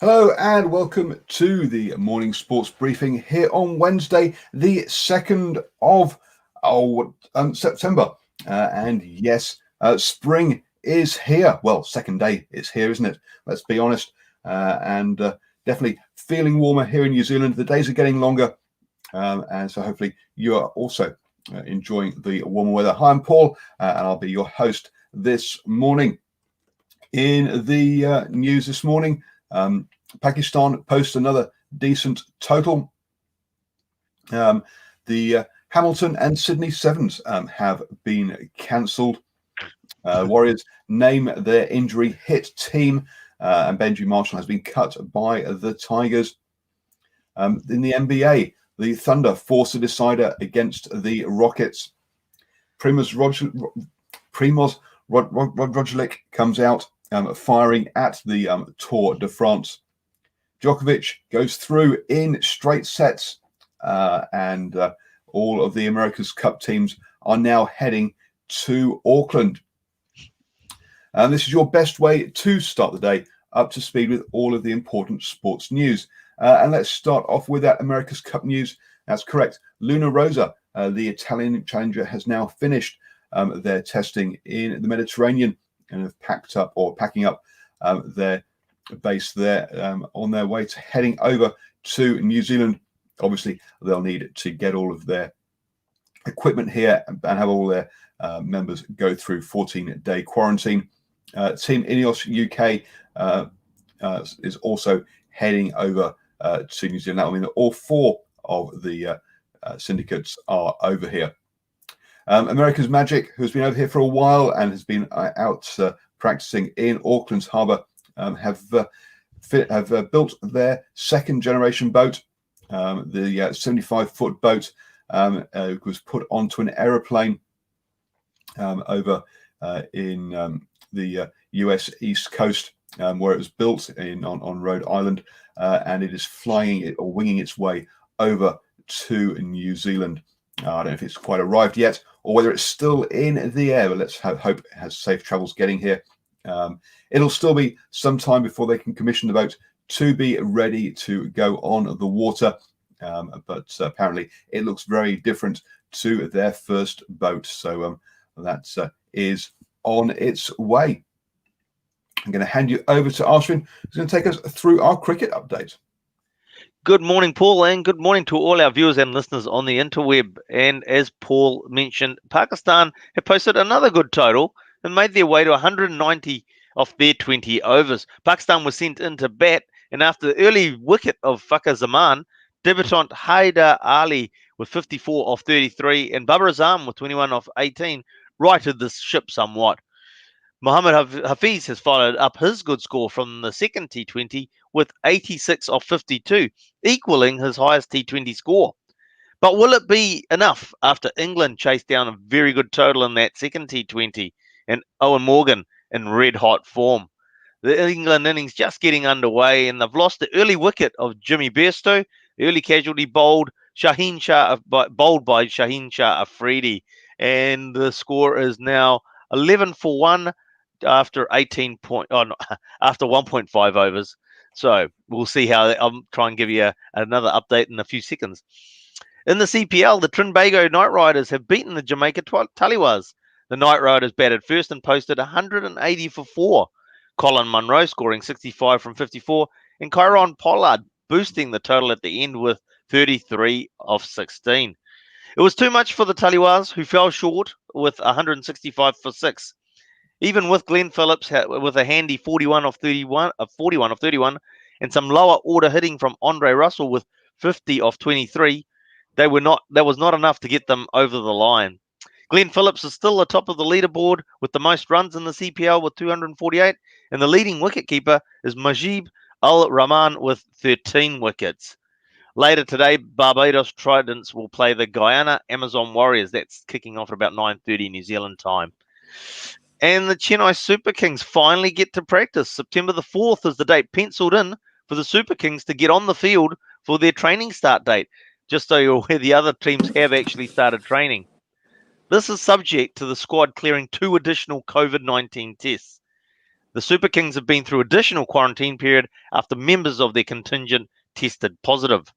Hello and welcome to the morning sports briefing here on Wednesday, the 2nd of September. And yes, spring is here. Well, second day is here, isn't it? Let's be honest. And definitely feeling warmer here in New Zealand. The days are getting longer. And so hopefully you are also enjoying the warmer weather. Hi, I'm Paul, and I'll be your host this morning. In the news this morning, Pakistan posts another decent total. The Hamilton and Sydney Sevens have been cancelled. Warriors name their injury hit team, and Benji Marshall has been cut by the Tigers. In the NBA, the Thunder force a decider against the Rockets. Primoz Roglic comes out firing at the Tour de France. Djokovic goes through in straight sets, and all of the America's Cup teams are now heading to Auckland. And this is your best way to start the day up to speed with all of the important sports news. And let's start off with that America's Cup news. That's correct. Luna Rosa, the Italian challenger, has now finished their testing in the Mediterranean and have packing up their base there on their way to heading over to New Zealand. Obviously, they'll need to get all of their equipment here and have all their members go through 14-day quarantine. Team Ineos UK is also heading over to New Zealand. That will mean that all four of the syndicates are over here. America's Magic, who's been over here for a while and has been out practicing in Auckland's harbour, have built their second generation boat. The 75-foot boat was put onto an aeroplane over in the US East Coast, where it was built on Rhode Island, and it is flying or winging its way over to New Zealand. I don't know if it's quite arrived yet or whether it's still in the air, but let's hope it has safe travels getting here. It'll still be some time before they can commission the boat to be ready to go on the water, but apparently it looks very different to their first boat, so that is on its way. I'm going to hand you over to Ashwin, who's going to take us through our cricket update. Good morning, Paul, and good morning to all our viewers and listeners on the interweb. And as Paul mentioned, Pakistan have posted another good total and made their way to 190 off their 20 overs. Pakistan was sent into bat, and after the early wicket of Fakhar Zaman, debutant Haider Ali with 54 off 33 and Babar Azam with 21 off 18 righted the ship somewhat. Mohammad Hafiz has followed up his good score from the second T20 with 86 off 52, equaling his highest T20 score. But will it be enough after England chased down a very good total in that second T20 and Owen Morgan in red-hot form? The England innings just getting underway, and they've lost the early wicket of Jimmy Bairstow, the early casualty bowled by Shaheen Shah Afridi, and the score is now 11 for 1 after 1.5 overs. So we'll see how I'll try and give you another update in a few seconds. In the CPL, the Trinbago Knight Riders have beaten the Jamaica Taliwars. The Knight Riders batted first and posted 180 for 4. Colin Munro scoring 65 from 54, and Kyron Pollard boosting the total at the end with 33 off 16. It was too much for the Taliwars, who fell short with 165 for 6. Even with Glenn Phillips with a handy 41 off 31, and some lower order hitting from Andre Russell with 50 off 23, that was not enough to get them over the line. Glenn Phillips is still atop of the leaderboard with the most runs in the CPL with 248, and the leading wicketkeeper is Majib Al-Rahman with 13 wickets. Later today, Barbados Tridents will play the Guyana Amazon Warriors. That's kicking off at about 9:30 New Zealand time. And the Chennai Super Kings finally get to practice. September the 4th is the date penciled in for the Super Kings to get on the field for their training start date, just so you're aware the other teams have actually started training. This is subject to the squad clearing 2 additional COVID-19 tests. The Super Kings have been through additional quarantine period after members of their contingent tested positive.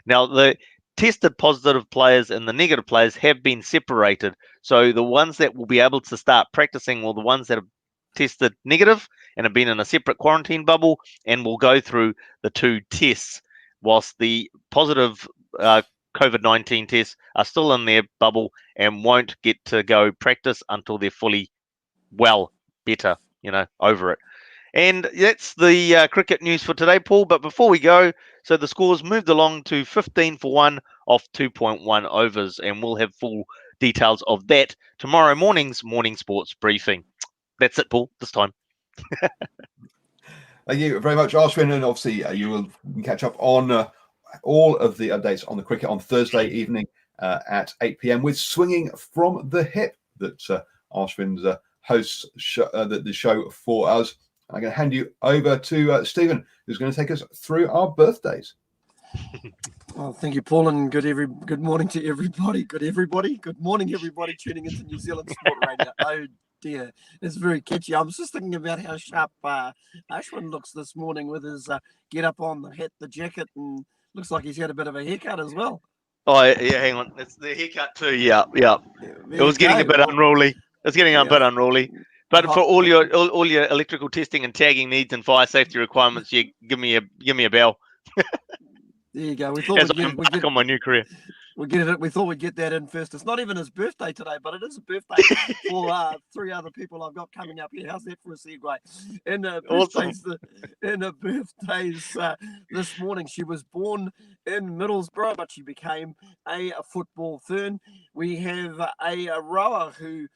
Now, the tested positive players and the negative players have been separated. So the ones that will be able to start practicing will the ones that have tested negative and have been in a separate quarantine bubble and will go through the 2 tests, whilst the positive COVID-19 tests are still in their bubble and won't get to go practice until they're fully better, over it. And that's the cricket news for today, Paul. But before we go, so the scores moved along to 15 for 1 off 2.1 overs, and we'll have full details of that tomorrow morning's morning sports briefing. That's it, Paul, this time. Thank you very much, Ashwin. And obviously, you will catch up on all of the updates on the cricket on Thursday evening at 8 p.m. with Swinging from the Hip that Ashwin's hosts the show for us. I'm going to hand you over to Stephen, who's going to take us through our birthdays. Well, thank you, Paul, and good morning to everybody. Good morning, everybody tuning into New Zealand Sport Radio. Oh dear, it's very catchy. I was just thinking about how sharp Ashwin looks this morning with his get up on, the hat, the jacket, and looks like he's had a bit of a haircut as well. Oh yeah, hang on, it's the haircut too. Yeah. It was getting a bit unruly. It's getting a bit unruly. But for all your electrical testing and tagging needs and fire safety requirements, you give me a bell. There you go. We thought we'd get on my new career. We thought we'd get that in first. It's not even his birthday today, but it is a birthday for 3 other people I've got coming up here. How's that for a segue? And birthdays this morning. She was born in Middlesbrough, but she became a football fern. We have a rower who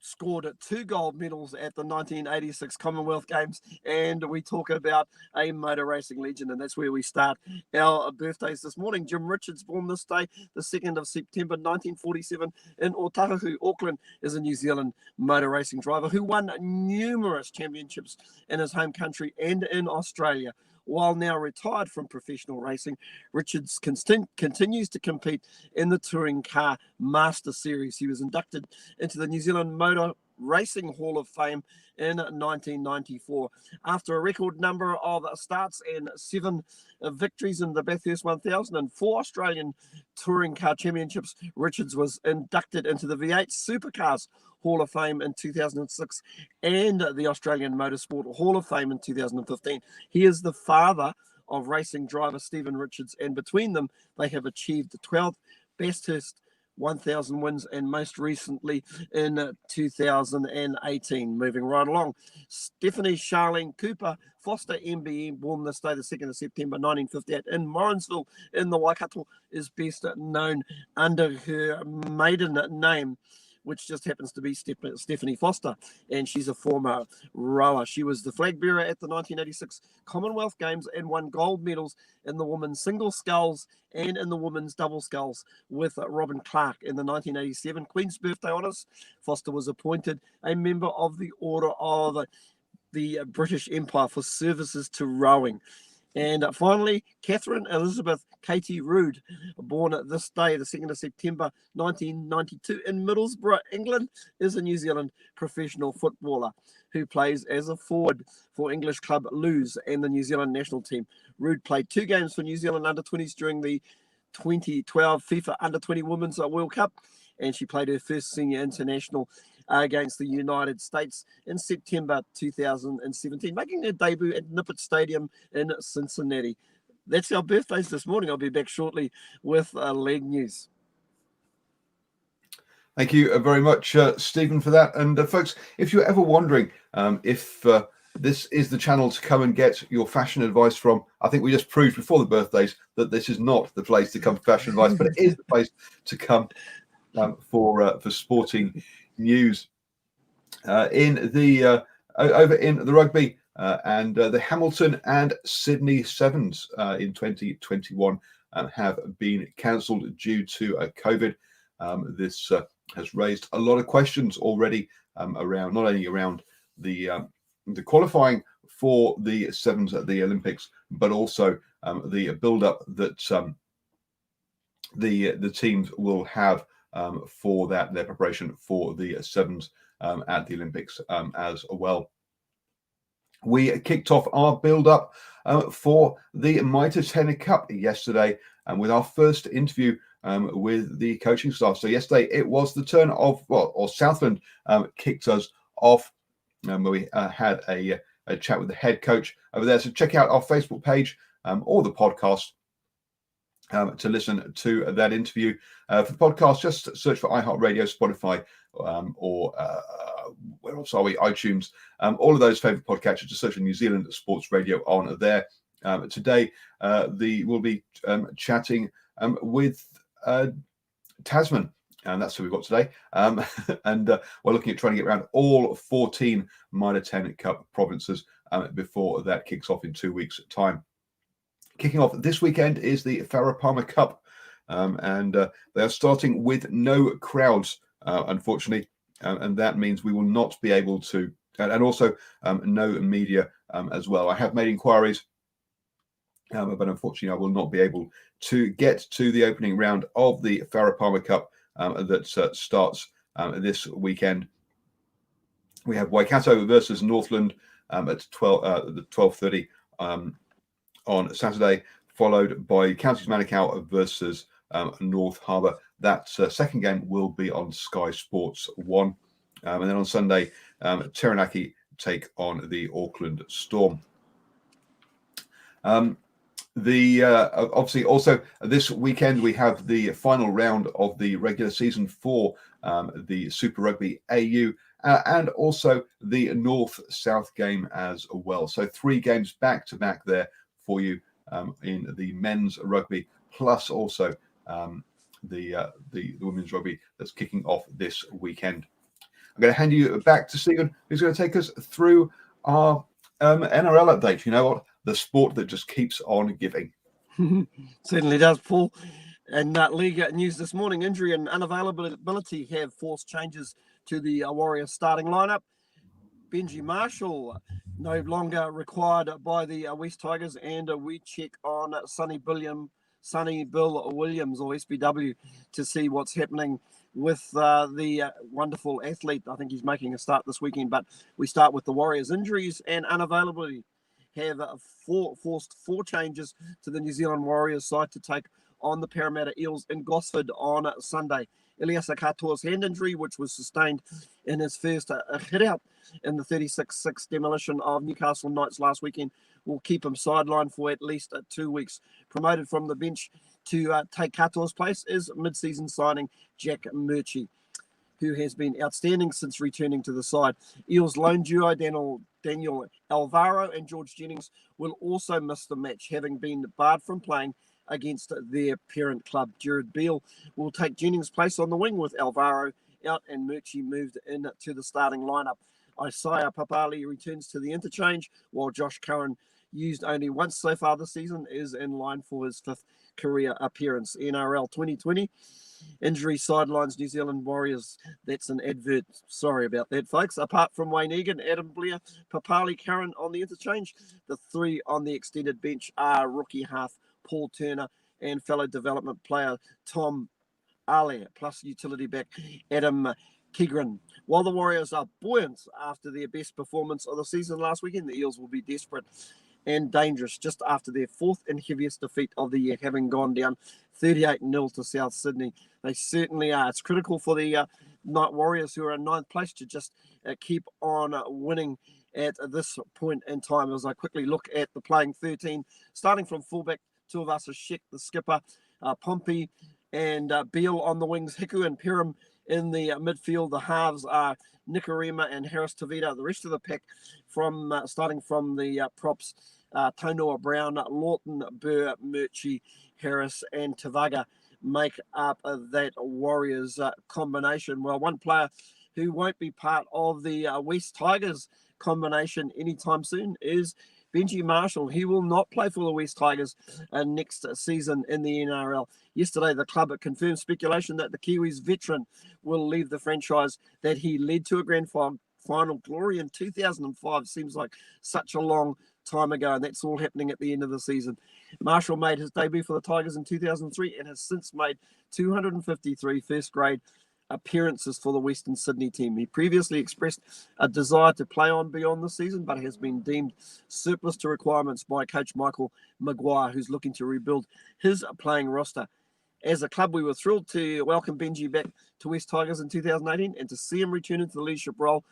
scored 2 gold medals at the 1986 Commonwealth Games, and we talk about a motor racing legend, and that's where we start our birthdays this morning. Jim Richards, born this day, the 2nd of September 1947 in Otahuhu, Auckland, is a New Zealand motor racing driver who won numerous championships in his home country and in Australia. While now retired from professional racing, Richards continues to compete in the Touring Car Master Series. He was inducted into the New Zealand Motor Racing Hall of Fame in 1994. After a record number of starts and 7 victories in the Bathurst 1000 and 4 Australian Touring Car Championships, Richards was inducted into the V8 Supercars Hall of Fame in 2006 and the Australian Motorsport Hall of Fame in 2015. He is the father of racing driver Stephen Richards, and between them, they have achieved the 12th Bathurst 1000 wins, and most recently in 2018. Moving right along, Stephanie Charlene Cooper Foster, MBE, born this day, the 2nd of September 1958 in Morrinsville in the Waikato, is best known under her maiden name, which just happens to be Stephanie Foster, and she's a former rower. She was the flag bearer at the 1986 Commonwealth Games and won gold medals in the women's single sculls and in the women's double sculls with Robin Clark in the 1987 Queen's Birthday Honours. Foster was appointed a member of the Order of the British Empire for services to rowing. And finally, Catherine Elizabeth Katie Rood, born this day, the 2nd of September 1992 in Middlesbrough, England, is a New Zealand professional footballer who plays as a forward for English club Lewes and the New Zealand national team. Rood played 2 games for New Zealand under-20s during the 2012 FIFA Under-20 Women's World Cup, and she played her first senior international against the United States in September 2017, making her debut at Nippert Stadium in Cincinnati. That's our birthdays this morning. I'll be back shortly with leg news. Thank you very much, Stephen, for that. And folks, if you're ever wondering if this is the channel to come and get your fashion advice from, I think we just proved before the birthdays that this is not the place to come for fashion advice, but it is the place to come for sporting news. Over in the rugby, and the Hamilton and Sydney Sevens in 2021 have been cancelled due to COVID. This has raised a lot of questions already around not only around the qualifying for the Sevens at the Olympics, but also the build-up that the teams will have for their preparation for the Sevens at the Olympics as well. We kicked off our build-up for the Mitre 10 Cup yesterday, and with our first interview with the coaching staff. So yesterday it was the turn of, Southland kicked us off, where we had a chat with the head coach over there. So check out our Facebook page or the podcast to listen to that interview. For the podcast, just search for iHeartRadio, Spotify, or where else are we? iTunes. All of those favourite podcatchers. Just search for New Zealand Sports Radio on there. Today, we'll be chatting with Tasman, and that's who we've got today. And we're looking at trying to get around all 14 Mitre 10 Cup provinces before that kicks off in 2 weeks' time. Kicking off this weekend is the Farah Palmer Cup, and they are starting with no crowds, unfortunately, and that means we will not be able to, and also no media as well. I have made inquiries, but unfortunately I will not be able to get to the opening round of the Farah Palmer Cup that starts this weekend. We have Waikato versus Northland at 12:30 on Saturday, followed by Counties Manukau versus North Harbour. That second game will be on Sky Sports 1. And then on Sunday, Taranaki take on the Auckland Storm. Obviously also this weekend we have the final round of the regular season for the Super Rugby AU and also the North-South game as well. So 3 games back to back there for you in the men's rugby, plus also the women's rugby that's kicking off this weekend. I'm going to hand you back to Stephen, who's going to take us through our NRL update. You know what? The sport that just keeps on giving. Certainly does, Paul. And league news this morning: injury and unavailability have forced changes to the Warriors starting lineup. Benji Marshall no longer required by the West Tigers, and we check on Sonny Bill Williams, or SBW, to see what's happening with the wonderful athlete. I think he's making a start this weekend, but we start with the Warriors. Injuries and unavailability have forced 4 changes to the New Zealand Warriors side to take on the Parramatta Eels in Gosford on Sunday. Eliasa Katoa's hand injury, which was sustained in his first hit-out in the 36-6 demolition of Newcastle Knights last weekend, will keep him sidelined for at least 2 weeks. Promoted from the bench to take Katoa's place is mid-season signing Jack Murchie, who has been outstanding since returning to the side. Eels lone duo Daniel Alvaro and George Jennings will also miss the match, having been barred from playing against their parent club. Jared Beale will take Jennings' place on the wing with Alvaro out and Murchie moved into the starting lineup. Isaiah Papali returns to the interchange, while Josh Curran, used only once so far this season, is in line for his 5th career appearance. NRL 2020. Injury sidelines New Zealand Warriors. That's an advert. Sorry about that, folks. Apart from Wayne Egan, Adam Blair, Papali, Curran on the interchange, the 3 on the extended bench are rookie half Paul Turner and fellow development player Tom Ale, plus utility back Adam Kegren. While the Warriors are buoyant after their best performance of the season last weekend, the Eels will be desperate and dangerous just after their 4th and heaviest defeat of the year, having gone down 38-0 to South Sydney. They certainly are. It's critical for the Night Warriors, who are in 9th place, to just keep on winning at this point in time. As I quickly look at the playing 13, starting from fullback, Tuivasa-Sheck, the skipper, Pompey and Beale on the wings, Hiku and Perham in the midfield. The halves are Nikorima and Harris Tavita. The rest of the pack, from starting from the props, Tonoa Brown, Lawton, Burr, Murchie, Harris and Tavaga make up that Warriors combination. Well, one player who won't be part of the West Tigers combination anytime soon is Benji Marshall. He will not play for the West Tigers next season in the NRL. Yesterday, the club confirmed speculation that the Kiwis veteran will leave the franchise that he led to a grand final glory in 2005. Seems like such a long time ago, and that's all happening at the end of the season. Marshall made his debut for the Tigers in 2003 and has since made 253 first grade appearances for the Western Sydney team. He previously expressed a desire to play on beyond the season, but has been deemed surplus to requirements by coach Michael Maguire, who's looking to rebuild his playing roster. As a club, we were thrilled to welcome Benji back to West Tigers in 2018 and to see him return into the leadership role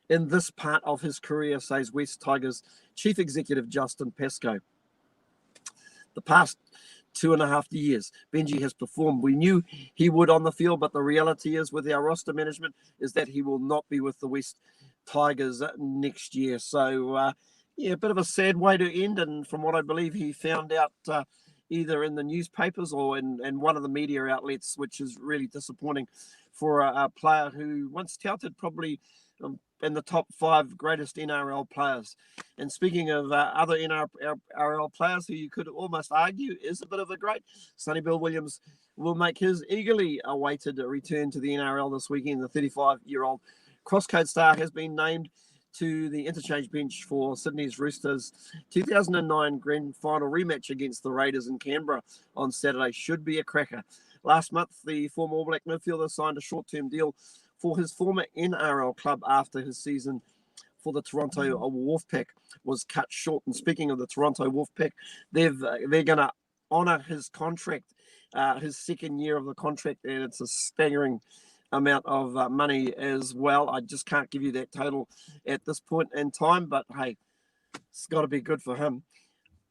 in this part of his career, says West Tigers Chief Executive Justin Pascoe. The past 2.5 years, Benji has performed. We knew he would on the field, but the reality is with our roster management is that he will not be with the West Tigers next year. So, a bit of a sad way to end. And from what I believe, he found out either in the newspapers or in one of the media outlets, which is really disappointing for a player who once touted probably in the top 5 greatest NRL players. And speaking of other NRL players who you could almost argue is a bit of a great, Sonny Bill Williams will make his eagerly awaited return to the NRL this weekend. The 35-year-old crosscode star has been named to the interchange bench for Sydney's Roosters' 2009 grand final rematch against the Raiders in Canberra on Saturday. Should be a cracker. Last month, the former All Black midfielder signed a short-term deal for his former NRL club after his season for the Toronto Wolfpack was cut short. And speaking of the Toronto Wolfpack, they're going to honour his contract, his second year of the contract, and it's a staggering amount of money as well. I just can't give you that total at this point in time, but hey, it's got to be good for him.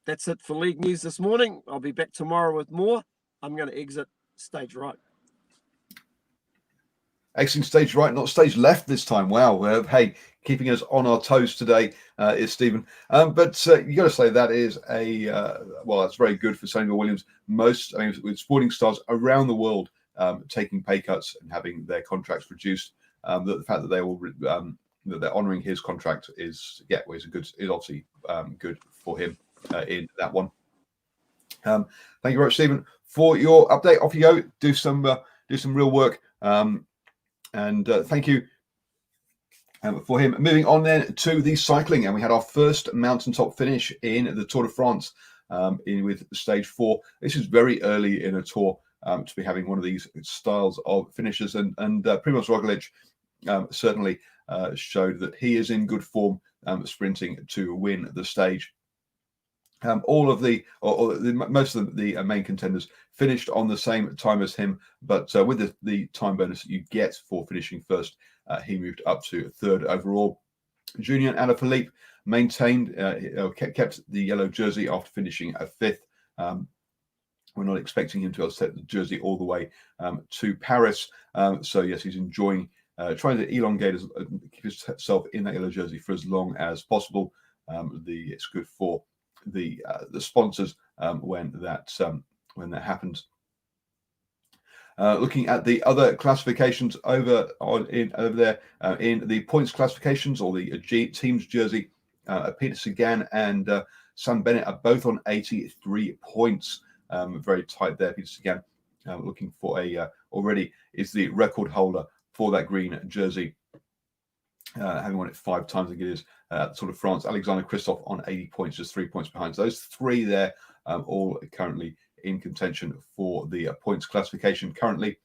That's it for League News this morning. I'll be back tomorrow with more. I'm going to exit stage right. Exiting stage right, not stage left this time. Wow. Hey, keeping us on our toes today is Stephen. But you got to say that is that's very good for Sonny Bill Williams. With sporting stars around the world taking pay cuts and having their contracts reduced, the fact that they all that they're honouring his contract is obviously good for him in that one. Thank you very much, Stephen, for your update. Off you go. Do some real work. And thank you for him. Moving on then to the cycling, and we had our first mountaintop finish in the Tour de France with stage 4. This is very early in a tour to be having one of these styles of finishes, and Primož Roglič certainly showed that he is in good form sprinting to win the stage. Most of the main contenders finished on the same time as him, but with the time bonus that you get for finishing first, he moved up to 3rd overall. Julian Alaphilippe maintained, kept the yellow jersey after finishing at 5th. We're not expecting him to have set the jersey all the way to Paris. So yes, he's enjoying trying to elongate, keep himself in that yellow jersey for as long as possible. It's good for the sponsors when that happens. Looking at the other classifications over there in the points classifications, or the team's jersey, Peter Sagan and Sam Bennett are both on 83 points. Very tight there. Peter Sagan looking for already is the record holder for that green jersey, having won it 5 times. I think it is at the Tour de France. Alexander Kristoff on 80 points, just 3 points behind. So those 3 there, all currently in contention for the points classification currently.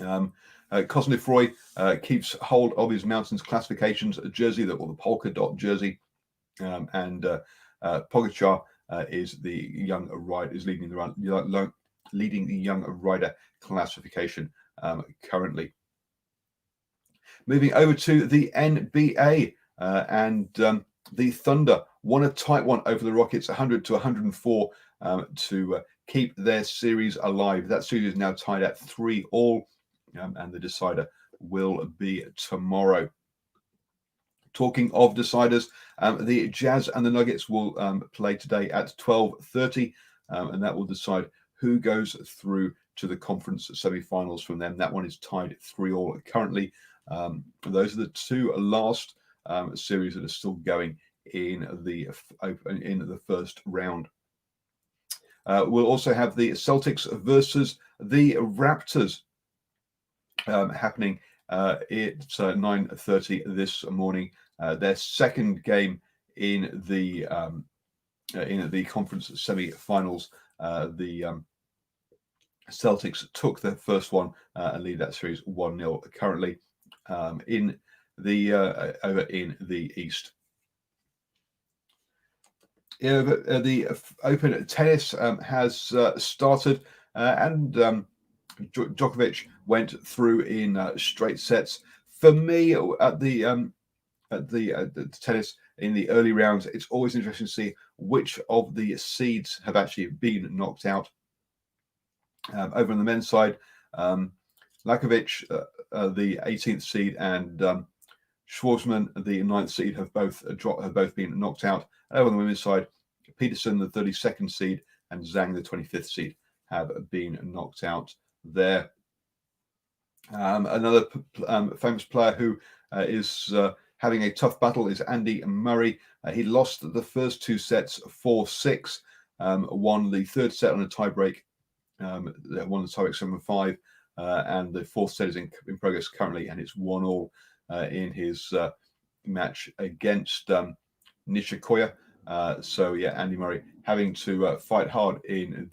Cosnefroy keeps hold of his mountains classifications jersey, or the polka dot jersey, and Pogačar is the young rider, is leading the young rider classification currently. Moving over to the NBA, and the Thunder won a tight one over the Rockets, 100 to 104, to keep their series alive. That series is now tied at 3-3, and the decider will be tomorrow. Talking of deciders, the Jazz and the Nuggets will play today at 12:30, and that will decide who goes through to the conference semi-finals from them. That one is tied 3-3 currently. Those are the 2 last series that are still going in the first round. We'll also have the Celtics versus the Raptors happening at 9:30 this morning. Their second game in the conference semi-finals. The Celtics took their first one and lead that series 1-0 currently in the over in the East. The Open tennis has started, and Djokovic went through in straight sets. For me, at the tennis in the early rounds, it's always interesting to see which of the seeds have actually been knocked out. Over on the men's side, Lakovic, the 18th seed, and Schwarzman, the 9th seed, have both been knocked out. Over on the women's side, Peterson, the 32nd seed, and Zhang, the 25th seed, have been knocked out there. Another famous player who is having a tough battle is Andy Murray. He lost the first 2 sets 4-6, won the 3rd set on a tiebreak, won the tiebreak 7-5, and the 4th set is in progress currently, and it's 1-1 in his match against Nishikoya. So yeah, Andy Murray having to fight hard in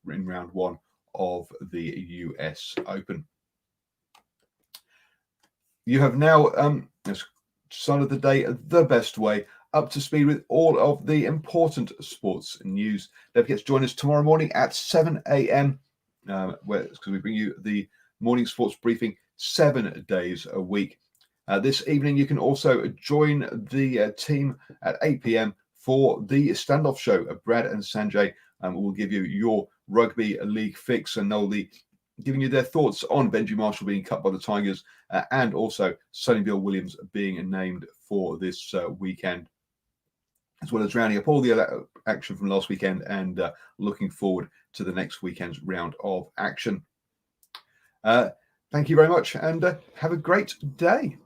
round 1 of the US Open. You have now started the day the best way, up to speed with all of the important sports news. Don't forget to join us tomorrow morning at 7 a.m. Because we bring you the morning sports briefing 7 days a week. This evening, you can also join the team at 8 p.m. for the standoff show. Brad and Sanjay will give you your rugby league fix, and they'll be giving you their thoughts on Benji Marshall being cut by the Tigers, and also Sonny Bill Williams being named for this weekend, as well as rounding up all the action from last weekend and looking forward to the next weekend's round of action. Thank you very much, and have a great day.